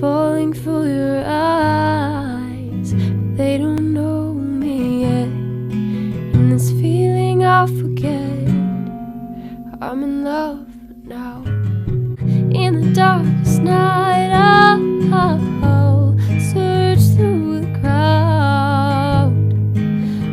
falling for your eyes, but they don't know me yet. And this feeling I'll forget, I'm in love now. In the darkest night, I'll search through the crowd.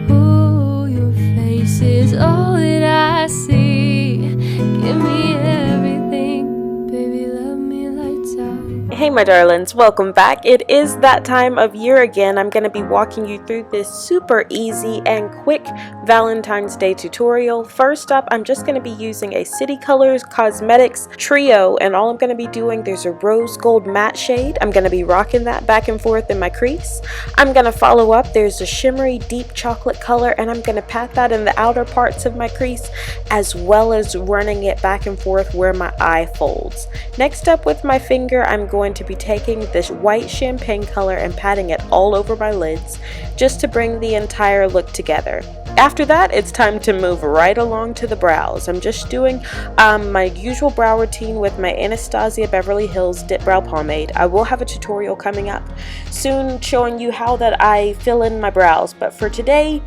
Oh, your face is all that I see. Give me everything, baby, love me lights out. Hey my darlings, welcome back. It is that time of year again. I'm going to be walking you through this super easy and quick Valentine's Day tutorial. First up, I'm just going to be using a City Colors Cosmetics Trio, and all I'm going to be doing, there's a rose gold matte shade. I'm going to be rocking that back and forth in my crease. I'm going to follow up, there's a shimmery deep chocolate color, and I'm going to pat that in the outer parts of my crease, as well as running it back and forth where my eye folds. Next up, with my finger, I'm going to be taking this white champagne color and patting it all over my lids just to bring the entire look together. After that, it's time to move right along to the brows. I'm just doing my usual brow routine with my Anastasia Beverly Hills Dip Brow Pomade. I will have a tutorial coming up soon showing you how that I fill in my brows, but for today,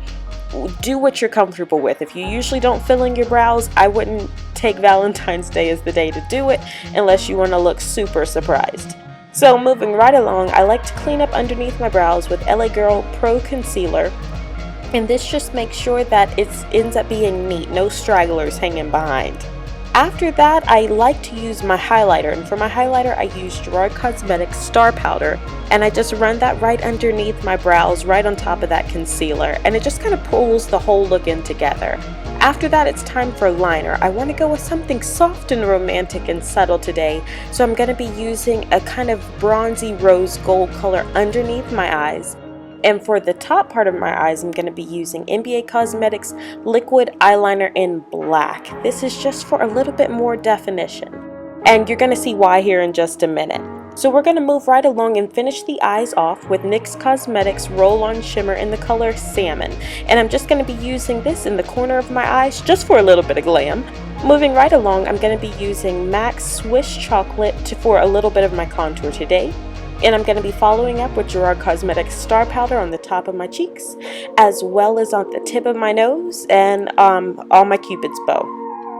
do what you're comfortable with. If you usually don't fill in your brows, I wouldn't take Valentine's Day as the day to do it unless you want to look super surprised. So moving right along, I like to clean up underneath my brows with LA Girl Pro Concealer, and this just makes sure that it ends up being neat, no stragglers hanging behind. After that, I like to use my highlighter, and for my highlighter I use Gerard Cosmetics Star Powder, and I just run that right underneath my brows, right on top of that concealer, and it just kind of pulls the whole look in together. After that, it's time for liner. I want to go with something soft and romantic and subtle today, so I'm going to be using a kind of bronzy rose gold color underneath my eyes. And for the top part of my eyes, I'm going to be using NBA Cosmetics Liquid Eyeliner in Black. This is just for a little bit more definition, and you're going to see why here in just a minute. So we're going to move right along and finish the eyes off with NYX Cosmetics Roll-On Shimmer in the color Salmon. And I'm just going to be using this in the corner of my eyes just for a little bit of glam. Moving right along, I'm going to be using MAC Swiss Chocolate for a little bit of my contour today. And I'm going to be following up with Gerard Cosmetics Star Powder on the top of my cheeks, as well as on the tip of my nose and on my Cupid's bow.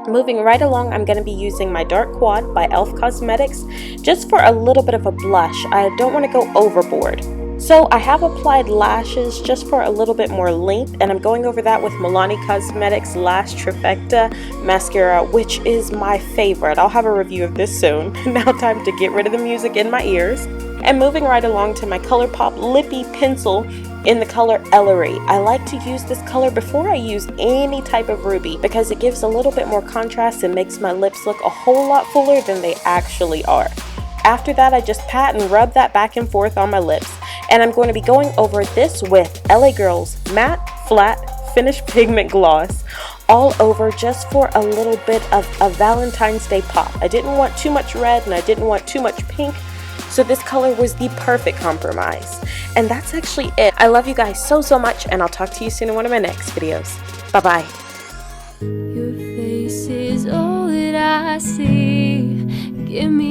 Moving right along, I'm going to be using my Dark Quad by e.l.f. Cosmetics just for a little bit of a blush. I don't want to go overboard. So I have applied lashes just for a little bit more length, and I'm going over that with Milani Cosmetics Lash Trifecta Mascara, which is my favorite. I'll have a review of this soon. Now time to get rid of the music in my ears. And moving right along to my ColourPop Lippy Pencil in the color Ellery. I like to use this color before I use any type of ruby because it gives a little bit more contrast and makes my lips look a whole lot fuller than they actually are. After that, I just pat and rub that back and forth on my lips, and I'm going to be going over this with LA Girl's Matte Flat Finish Pigment Gloss all over just for a little bit of a Valentine's Day pop. I didn't want too much red and I didn't want too much pink, so this color was the perfect compromise. And that's actually it. I love you guys so much, and I'll talk to you soon in one of my next videos. Bye-bye. Your face is all that I see. Give me